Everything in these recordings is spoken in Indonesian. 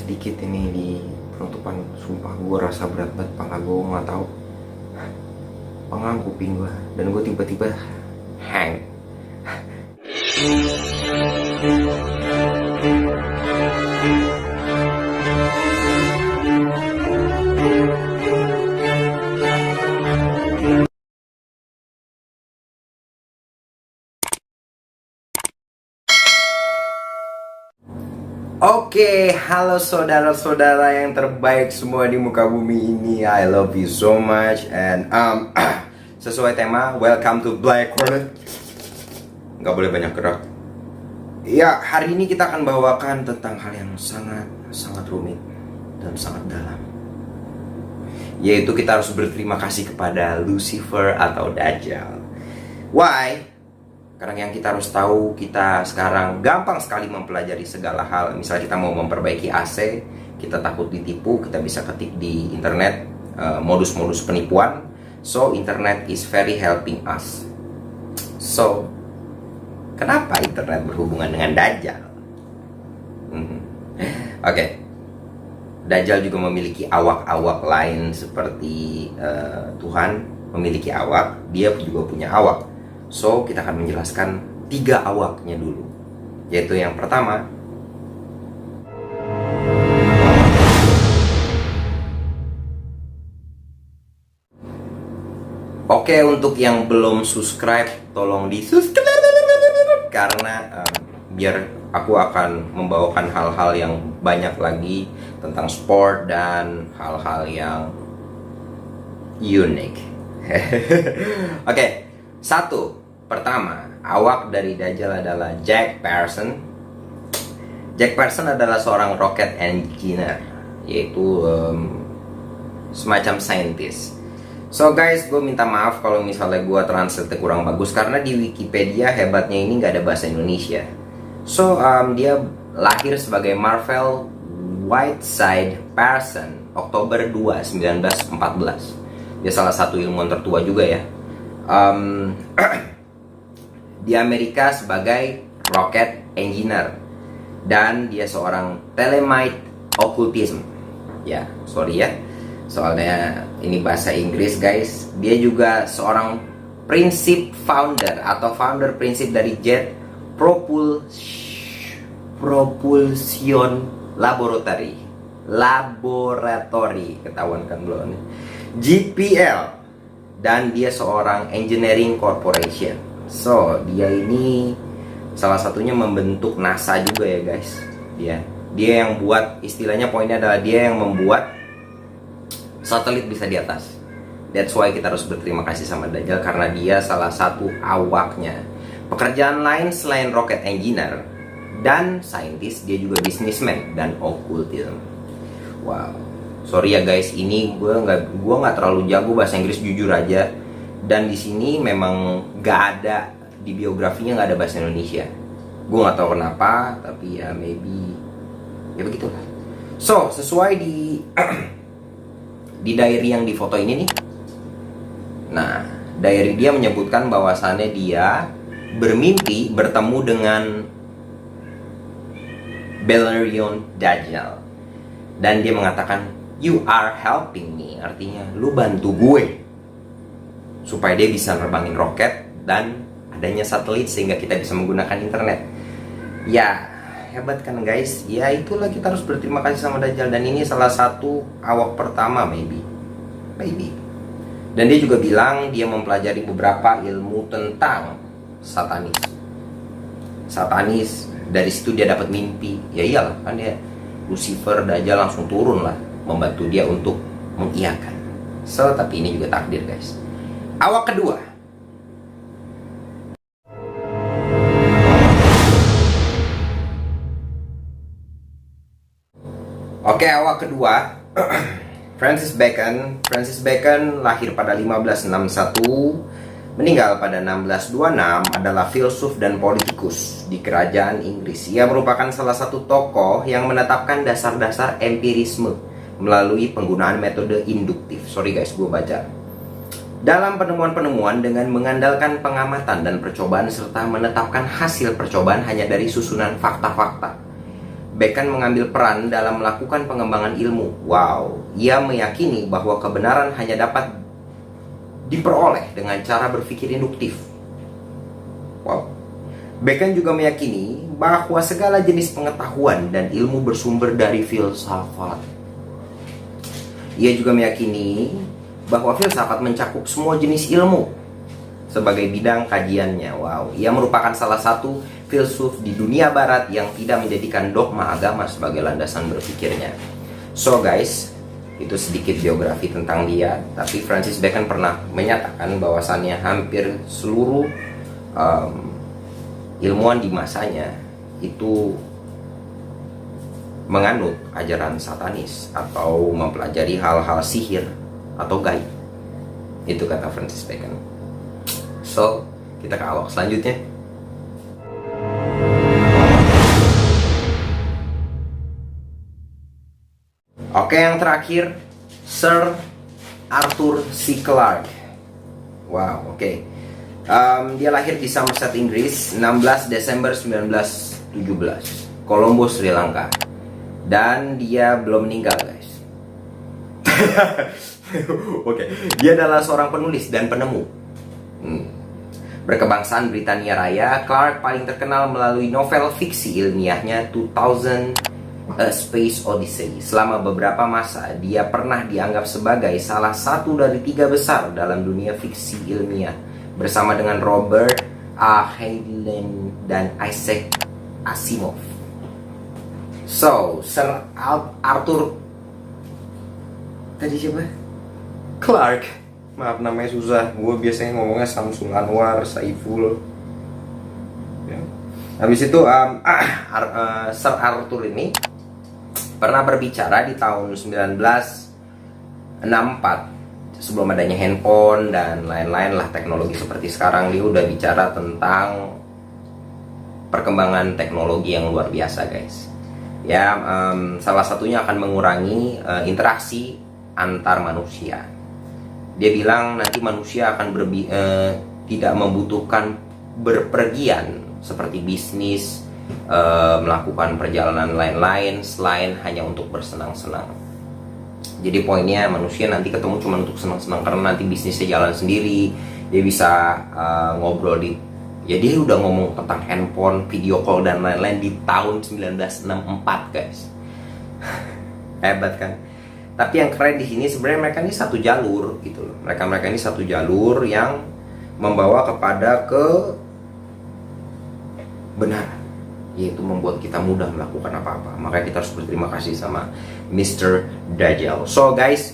sedikit ini di penutupan. Sumpah gue rasa berat banget pala gue, nggak tahu pengang kuping gue, dan gue tiba-tiba hang. Oke, halo saudara-saudara yang terbaik semua di muka bumi ini. I love you so much. And sesuai tema, welcome to Black Hornet. Gak boleh banyak gerak. Ya, hari ini kita akan bawakan tentang hal yang sangat rumit dan sangat dalam. Yaitu kita harus berterima kasih kepada Lucifer atau Dajjal. Why? Karena yang kita harus tahu, kita sekarang gampang sekali mempelajari segala hal. Misalnya kita mau memperbaiki AC, kita takut ditipu, kita bisa ketik di internet modus-modus penipuan. So, internet is very helping us. So, kenapa internet berhubungan dengan Dajjal? Oke. Dajjal juga memiliki awak-awak lain seperti Tuhan memiliki awak, dia juga punya awak. So, kita akan menjelaskan 3 awaknya dulu. Yaitu yang pertama, oke, untuk yang belum subscribe, tolong di subscribe. Karena biar aku akan membawakan hal-hal yang banyak lagi tentang sport dan hal-hal yang unik. Oke. Pertama, awak dari Dajjal adalah Jack Pearson. Jack Pearson adalah seorang rocket engineer, yaitu semacam scientist. So guys, gue minta maaf kalau misalnya gue translate kurang bagus, karena di Wikipedia hebatnya ini nggak ada bahasa Indonesia. So dia lahir sebagai Marvel Whiteside Pearson, Oktober 2, 1914. Dia salah satu ilmuwan tertua juga ya. Di Amerika sebagai rocket engineer, dan dia seorang Thelemite occultism. Ya, sorry ya, soalnya ini bahasa Inggris guys. Dia juga seorang prinsip founder atau founder prinsip dari Jet Propulsion Laboratory, ketahuan kan belum nih, JPL. Dan dia seorang engineering corporation. So, dia ini salah satunya membentuk NASA juga ya guys. Dia yang buat, istilahnya poinnya adalah dia yang membuat satelit bisa di atas. That's why kita harus berterima kasih sama Dajjal, karena dia salah satu awaknya. Pekerjaan lain selain rocket engineer dan scientist, dia juga businessman dan occultism. Wow. Sorry ya guys, ini gue nggak terlalu jago bahasa Inggris jujur aja. Dan di sini memang nggak ada, di biografinya nggak ada bahasa Indonesia. Gue nggak tahu kenapa, tapi ya maybe ya begitulah. So, sesuai di di diary yang di foto ini nih. Nah, diary dia menyebutkan bahwasannya dia bermimpi bertemu dengan Belerion Dajjal, dan dia mengatakan, "You are helping me," artinya lu bantu gue supaya dia bisa nerbangin roket dan adanya satelit sehingga kita bisa menggunakan internet. Ya, hebat kan guys? Ya itulah, kita harus berterima kasih sama Dajjal, dan ini salah satu awak pertama maybe. Dan dia juga bilang dia mempelajari beberapa ilmu tentang satanis. Dari situ dia dapat mimpi. Ya iyalah, kan dia Lucifer, Dajjal langsung turun lah membantu dia untuk mengiyakan. So, tapi ini juga takdir guys. Awak kedua. Oke, awak kedua. Francis Bacon lahir pada 1561, meninggal pada 1626, adalah filsuf dan politikus di kerajaan Inggris. Ia merupakan salah satu tokoh yang menetapkan dasar-dasar empirisme melalui penggunaan metode induktif. Sorry guys, gue baca. Dalam penemuan-penemuan dengan mengandalkan pengamatan dan percobaan serta menetapkan hasil percobaan hanya dari susunan fakta-fakta. Bacon mengambil peran dalam melakukan pengembangan ilmu. Wow, ia meyakini bahwa kebenaran hanya dapat diperoleh dengan cara berpikir induktif. Wow. Bacon juga meyakini bahwa segala jenis pengetahuan dan ilmu bersumber dari filsafat. Ia juga meyakini bahwa filsafat mencakup semua jenis ilmu sebagai bidang kajiannya. Wow, ia merupakan salah satu filsuf di dunia barat yang tidak menjadikan dogma agama sebagai landasan berpikirnya. So guys, itu sedikit biografi tentang dia. Tapi Francis Bacon pernah menyatakan bahwasannya hampir seluruh ilmuwan di masanya itu menganut ajaran satanis atau mempelajari hal-hal sihir atau gaib. Itu kata Francis Bacon. So, kita ke awak selanjutnya. Oke, yang terakhir, Sir Arthur C. Clarke. Wow, oke. Dia lahir di Somerset, Inggris, 16 Desember 1917, Colombo, Sri Lanka. Dan dia belum meninggal, guys. Oke, dia adalah seorang penulis dan penemu. Berkebangsaan Britania Raya, Clarke paling terkenal melalui novel fiksi ilmiahnya 2000 A Space Odyssey. Selama beberapa masa, dia pernah dianggap sebagai salah satu dari 3 besar dalam dunia fiksi ilmiah, bersama dengan Robert A. Heinlein dan Isaac Asimov. So, Sir Arthur tadi siapa? Clarke. Maaf, namanya susah. Gue biasanya ngomongnya Samsul Anwar, Saiful. Ya. Habis itu Sir Arthur ini pernah berbicara di tahun 1964, sebelum adanya handphone dan lain-lain lah teknologi seperti sekarang. Dia udah bicara tentang perkembangan teknologi yang luar biasa, guys. Ya, salah satunya akan mengurangi interaksi antar manusia. Dia bilang nanti manusia akan tidak membutuhkan berpergian seperti bisnis, melakukan perjalanan lain-lain selain hanya untuk bersenang-senang. Jadi poinnya manusia nanti ketemu cuma untuk senang-senang, karena nanti bisnisnya jalan sendiri. Dia bisa ngobrol ya dia udah ngomong tentang handphone, video call dan lain-lain di tahun 1964, guys. Hebat kan? Tapi yang keren di sini sebenarnya mereka ini satu jalur gitu loh. Mereka ini satu jalur yang membawa kepada kebenaran, yaitu membuat kita mudah melakukan apa-apa. Makanya kita harus berterima kasih sama Mr. Dajjal. So guys,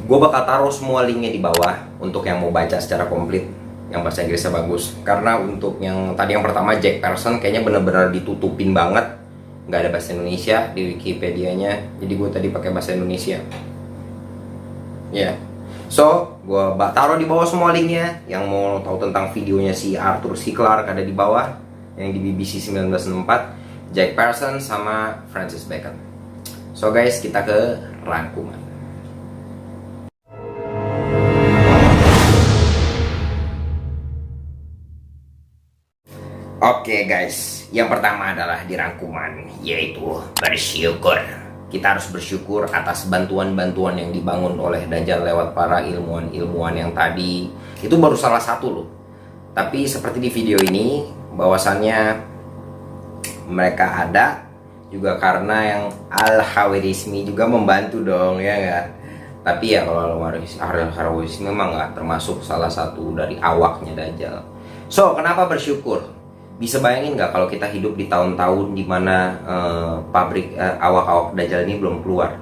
gue bakal taruh semua linknya di bawah untuk yang mau baca secara komplit, yang bahasa Inggrisnya bagus. Karena untuk yang tadi yang pertama Jack Pearson kayaknya bener-bener ditutupin banget, nggak ada bahasa Indonesia di Wikipedia-nya. Jadi gue tadi pakai bahasa Indonesia. Ya, so gue taruh di bawah semua linknya. Yang mau tahu tentang videonya si Arthur C. Clarke ada di bawah, yang di BBC 1964, Jack Pearson sama Francis Bacon. So guys, kita ke rangkuman. Oke guys, yang pertama adalah di rangkuman, yaitu bersyukur. Kita harus bersyukur atas bantuan-bantuan yang dibangun oleh Dajjal lewat para ilmuwan-ilmuwan yang tadi. Itu baru salah satu loh. Tapi seperti di video ini, bahwasannya mereka ada juga karena yang Al-Khawarizmi juga membantu dong, ya nggak? Tapi ya kalau Al-Khawarizmi memang nggak termasuk salah satu dari awaknya Dajjal. So, kenapa bersyukur? Bisa bayangin nggak kalau kita hidup di tahun-tahun dimana pabrik awak-awak Dajjal ini belum keluar?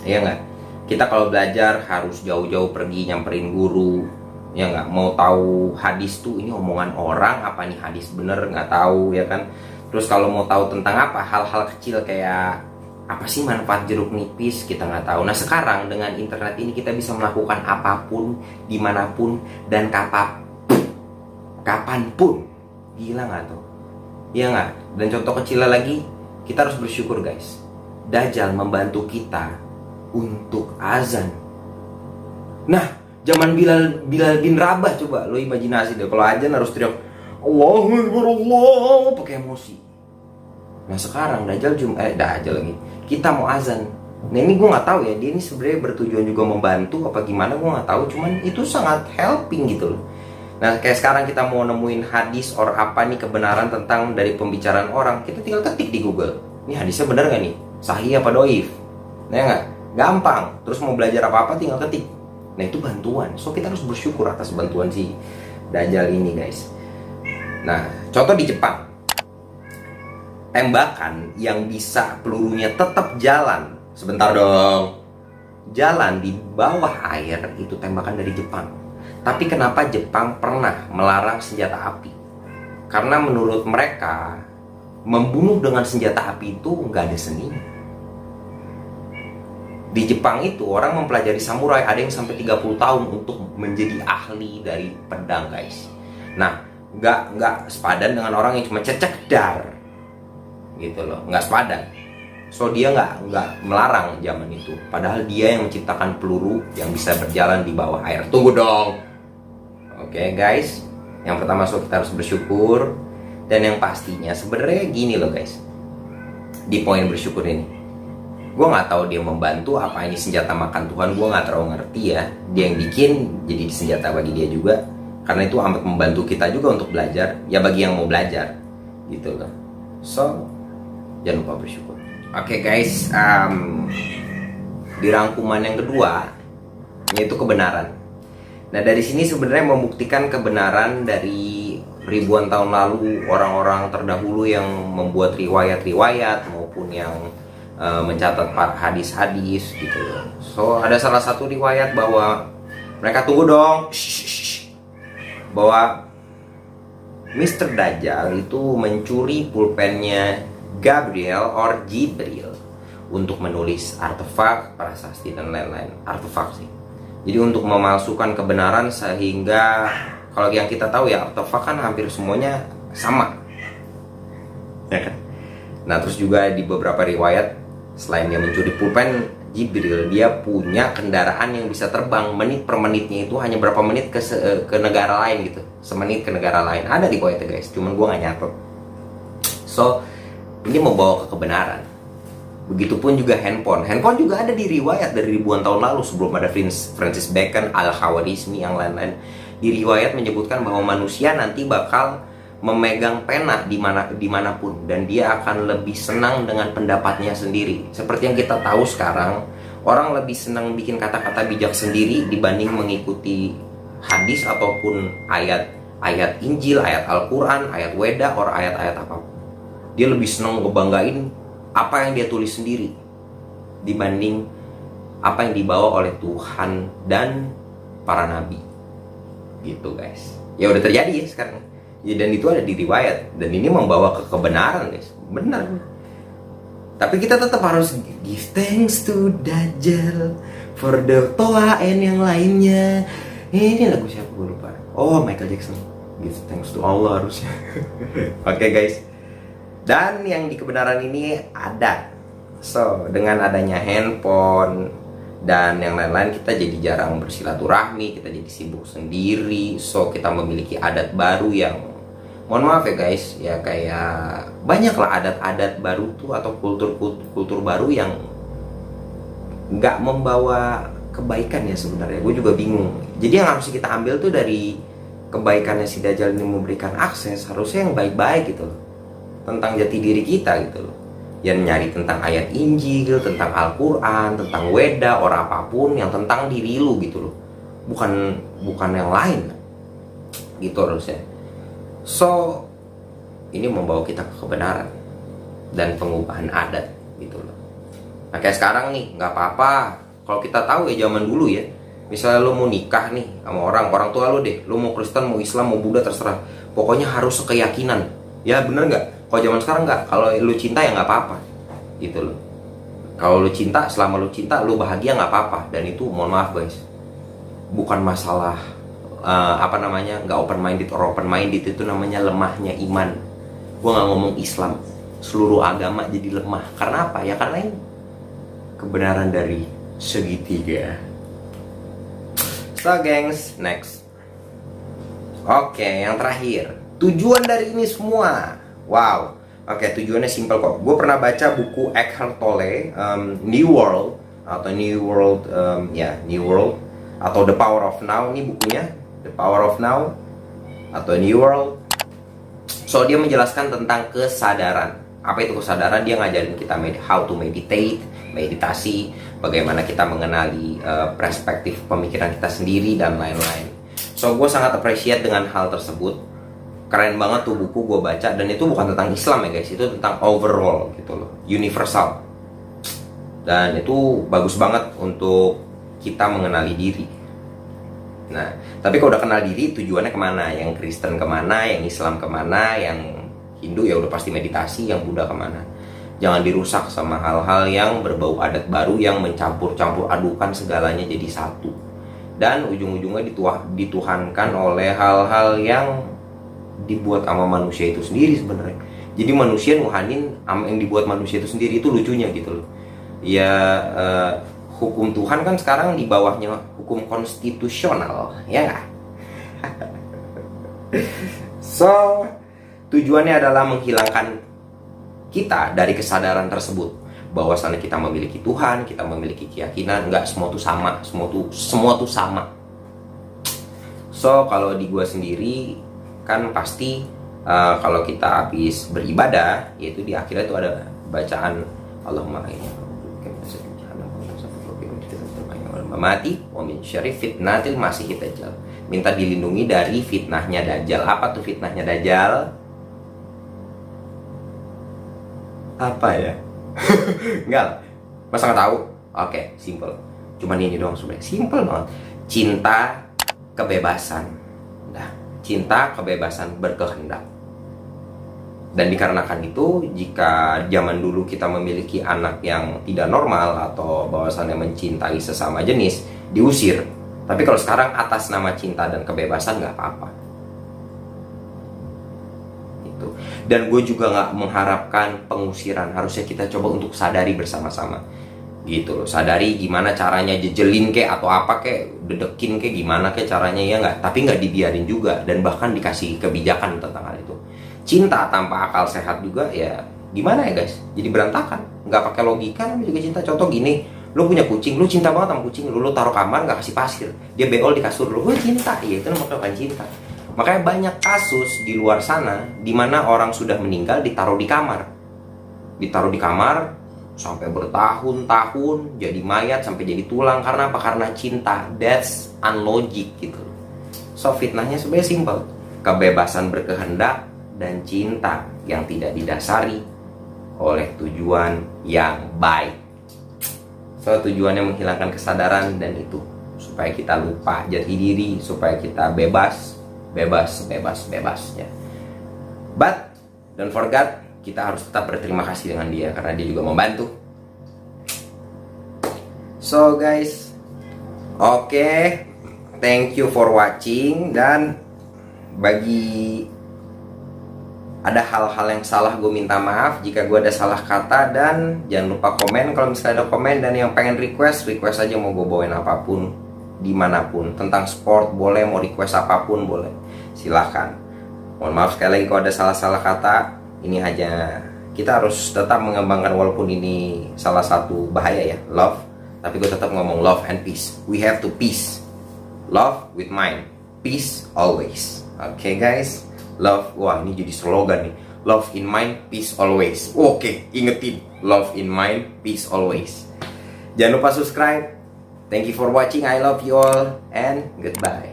Ya nggak? Kita kalau belajar harus jauh-jauh pergi nyamperin guru. Ya nggak? Mau tahu hadis tuh ini omongan orang apa nih hadis bener, nggak tahu ya kan? Terus kalau mau tahu tentang apa hal-hal kecil kayak apa sih manfaat jeruk nipis, kita nggak tahu. Nah sekarang dengan internet ini kita bisa melakukan apapun, dimanapun dan kapanpun. Gila nggak tuh? Iya nggak? Dan contoh kecilnya lagi, kita harus bersyukur guys. Dajjal membantu kita untuk azan. Nah, zaman Bilal bin Rabah, coba lo imajinasi deh kalau azan harus teriak Allahu Akbar Allah pakai emosi. Nah sekarang Dajjal lagi, kita mau azan. Nah ini gue nggak tahu ya, dia ini sebenarnya bertujuan juga membantu apa gimana, gue nggak tahu. Cuman itu sangat helping gitu loh. Nah kayak sekarang kita mau nemuin hadis or apa nih kebenaran tentang dari pembicaraan orang, kita tinggal ketik di Google. Ini hadisnya benar nggak nih? Sahih apa doif? Nah nggak? Gampang. Terus mau belajar apa-apa tinggal ketik. Nah itu bantuan. So kita harus bersyukur atas bantuan si Dajjal ini guys. Nah contoh di Jepang, tembakan yang bisa pelurunya tetap jalan, sebentar dong, jalan di bawah air, itu tembakan dari Jepang. Tapi kenapa Jepang pernah melarang senjata api? Karena menurut mereka membunuh dengan senjata api itu nggak ada seninya. Di Jepang itu orang mempelajari samurai ada yang sampai 30 tahun untuk menjadi ahli dari pedang guys. Nah nggak sepadan dengan orang yang cuma cecek dar gitu loh, nggak sepadan. So dia nggak melarang zaman itu, padahal dia yang menciptakan peluru yang bisa berjalan di bawah air. Tunggu dong. Oke guys, yang pertama kita harus bersyukur. Dan yang pastinya sebenarnya gini loh guys, di poin bersyukur ini, gue nggak tahu dia membantu apa ini senjata makan Tuhan, gue nggak terlalu ngerti ya. Dia yang bikin jadi senjata bagi dia juga, karena itu amat membantu kita juga untuk belajar ya, bagi yang mau belajar gitu loh. So jangan lupa bersyukur. Oke guys, di rangkuman yang kedua yaitu kebenaran. Nah dari sini sebenarnya membuktikan kebenaran dari ribuan tahun lalu orang-orang terdahulu yang membuat riwayat-riwayat maupun yang mencatat hadis-hadis gitu loh. So ada salah satu riwayat bahwa mereka tunggu dong, bahwa Mr. Dajjal itu mencuri pulpennya Gabriel or Jibril untuk menulis artefak, prasasti dan lain-lain. Artefak sih. Jadi untuk memalsukan kebenaran, sehingga kalau yang kita tahu ya artefak kan hampir semuanya sama, ya kan? Nah terus juga di beberapa riwayat, selain dia mencuri pulpen Jibril, dia punya kendaraan yang bisa terbang menit per menitnya itu hanya berapa menit ke negara lain gitu, semenit ke negara lain. Ada di riwayatnya guys, cuman gue nggak nyatet. So ini membawa ke kebenaran. Begitupun juga handphone juga ada di riwayat dari ribuan tahun lalu sebelum ada Francis Bacon, Al-Khawarizmi yang lain-lain. Di riwayat menyebutkan bahwa manusia nanti bakal memegang pena dimanapun, dan dia akan lebih senang dengan pendapatnya sendiri. Seperti yang kita tahu sekarang, orang lebih senang bikin kata-kata bijak sendiri dibanding mengikuti hadis ataupun ayat Injil, ayat Al-Quran, ayat Weda, atau ayat-ayat apapun. Dia lebih senang ngebanggain apa yang dia tulis sendiri dibanding apa yang dibawa oleh Tuhan dan para nabi gitu guys. Ya udah terjadi ya sekarang ya, dan itu ada di riwayat, dan ini membawa ke kebenaran guys, benar. Tapi kita tetap harus give thanks to Dajjal for the Toa and yang lainnya. Ini lagu siapa gue lupa. Oh Michael Jackson. Give thanks to Allah harusnya. Oke guys. Dan yang di kebenaran ini ada. So, dengan adanya handphone dan yang lain-lain, kita jadi jarang bersilaturahmi, kita jadi sibuk sendiri. So, kita memiliki adat baru yang, mohon maaf ya guys, ya kayak banyaklah adat-adat baru tuh atau kultur baru yang nggak membawa kebaikan ya sebenarnya. Gue juga bingung. Jadi yang harus kita ambil tuh dari kebaikannya si Dajjal ini memberikan akses, harusnya yang baik-baik gitu loh, tentang jati diri kita gitu loh, yang nyari tentang ayat Injil, tentang Al-Quran, tentang Weda, orang apapun yang tentang diri lu gitu loh, bukan yang lain gitu harusnya. So ini membawa kita ke kebenaran dan pengubahan adat gitu loh. Nah kayak sekarang nih, nggak apa-apa kalau kita tahu ya, zaman dulu ya, misalnya lu mau nikah nih sama orang tua lu deh, lu mau Kristen, mau Islam, mau Buddha, terserah, pokoknya harus sekeyakinan. Ya bener nggak? Kalau zaman sekarang nggak, kalau lu cinta ya nggak apa-apa gitu loh. Kalau lu cinta, selama lu cinta, lu bahagia nggak apa-apa. Dan itu mohon maaf guys, bukan masalah nggak open minded or open minded, itu namanya lemahnya iman. Gua nggak ngomong Islam, seluruh agama jadi lemah. Karena apa? Ya karena ini kebenaran dari segitiga. So gengs, next. Oke, yang terakhir, tujuan dari ini semua. Wow, Oke, tujuannya simple kok. Gue pernah baca buku Eckhart Tolle, New World atau New World, New World atau The Power of Now. Ini bukunya, The Power of Now atau New World. So dia menjelaskan tentang kesadaran. Apa itu kesadaran? Dia ngajarin kita how to meditate, meditasi, bagaimana kita mengenali perspektif pemikiran kita sendiri dan lain-lain. So gue sangat appreciate dengan hal tersebut. Keren banget tuh buku gue baca, dan itu bukan tentang Islam ya guys, itu tentang overall gitu loh, universal. Dan itu bagus banget untuk kita mengenali diri. Nah, tapi kalau udah kenal diri, tujuannya kemana? Yang Kristen kemana? Yang Islam kemana? Yang Hindu ya udah pasti meditasi. Yang Buddha kemana? Jangan dirusak sama hal-hal yang berbau adat baru, yang mencampur-campur adukan segalanya jadi satu. Dan ujung-ujungnya dituhankan oleh hal-hal yang dibuat sama manusia itu sendiri sebenarnya. Jadi manusia nuhanin sama yang dibuat manusia itu sendiri, itu lucunya gitu loh. Ya hukum Tuhan kan sekarang di bawahnya hukum konstitusional, ya nggak? So tujuannya adalah menghilangkan kita dari kesadaran tersebut, bahwasannya kita memiliki Tuhan, kita memiliki keyakinan, nggak semua tuh sama, semua tuh sama. So kalau di gua sendiri kan pasti kalau kita habis beribadah, yaitu di akhirnya itu ada bacaan Allahumma mati wa min syarri fitnatil masihid dajjal. Minta dilindungi dari fitnahnya Dajjal. Apa tuh fitnahnya Dajjal? Apa ya? Enggak lah. Masa nggak tahu? Oke, simple. Cuman ini doang sebenarnya. Simple banget. Cinta kebebasan. Nah, cinta kebebasan berkehendak. Dan dikarenakan itu, jika zaman dulu kita memiliki anak yang tidak normal atau bahwasannya mencintai sesama jenis, diusir. Tapi kalau sekarang atas nama cinta dan kebebasan nggak apa-apa. Itu. Dan gue juga nggak mengharapkan pengusiran. Harusnya kita coba untuk sadari bersama-sama. Gitu loh, sadari gimana caranya, jejelin kek atau apa kek, dedekin kek, gimana kek caranya, ya nggak. Tapi nggak dibiarin juga, dan bahkan dikasih kebijakan tentang hal itu. Cinta tanpa akal sehat juga ya gimana ya guys, jadi berantakan, nggak pakai logika namanya juga cinta. Contoh gini, lu punya kucing, lu cinta banget sama kucing lu taruh kamar nggak kasih pasir, dia beol di kasur lu cinta, ya itu namanya bukan cinta. Makanya banyak kasus di luar sana dimana orang sudah meninggal ditaruh di kamar sampai bertahun-tahun jadi mayat, sampai jadi tulang. Karena apa? Karena cinta. That's unlogic gitu. So fitnahnya sebenarnya simple, kebebasan berkehendak dan cinta yang tidak didasari oleh tujuan yang baik. So tujuannya menghilangkan kesadaran, dan itu supaya kita lupa jati diri, supaya kita bebasnya. But don't forget, kita harus tetap berterima kasih dengan dia karena dia juga membantu. So guys, oke, thank you for watching. Dan bagi ada hal-hal yang salah, gue minta maaf jika gue ada salah kata. Dan jangan lupa komen kalau misalnya ada komen. Dan yang pengen request aja, mau gue bawain apapun dimanapun. Tentang sport boleh, mau request apapun boleh, silahkan. Mohon maaf sekali lagi kalau ada salah-salah kata. Ini hanya kita harus tetap mengembangkan, walaupun ini salah satu bahaya ya, love. Tapi gue tetap ngomong love and peace. We have to peace. Love with mind, peace always. Okay guys, love, wah ini jadi slogan nih. Love in mind, peace always. Oke, ingetin, love in mind, peace always. Jangan lupa subscribe. Thank you for watching. I love you all and goodbye.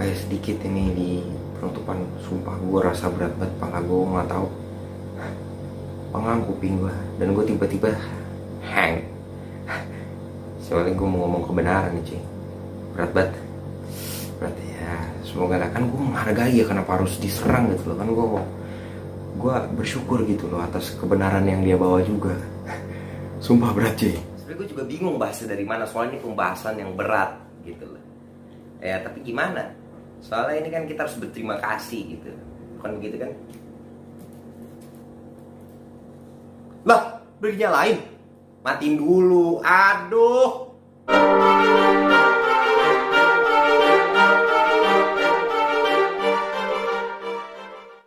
Guys, sedikit ini di penutupan. Sumpah gue rasa berat banget, kepala gue nggak tahu, pengang kuping gue, dan gue tiba-tiba hang. Soalnya gue mau ngomong kebenaran nih cuy, berat banget. Berarti ya semoga lah, kan gue menghargai ya, kenapa harus diserang gitu loh. Kan gue bersyukur gitu loh atas kebenaran yang dia bawa juga. Sumpah berat cuy. Sebenernya gue juga bingung bahasnya dari mana, soalnya ini pembahasan yang berat gitu loh. Ya tapi gimana, soalnya ini kan kita harus berterima kasih gitu, bukan begitu kan? Lah, udah dinyalain. Matiin dulu. Aduh.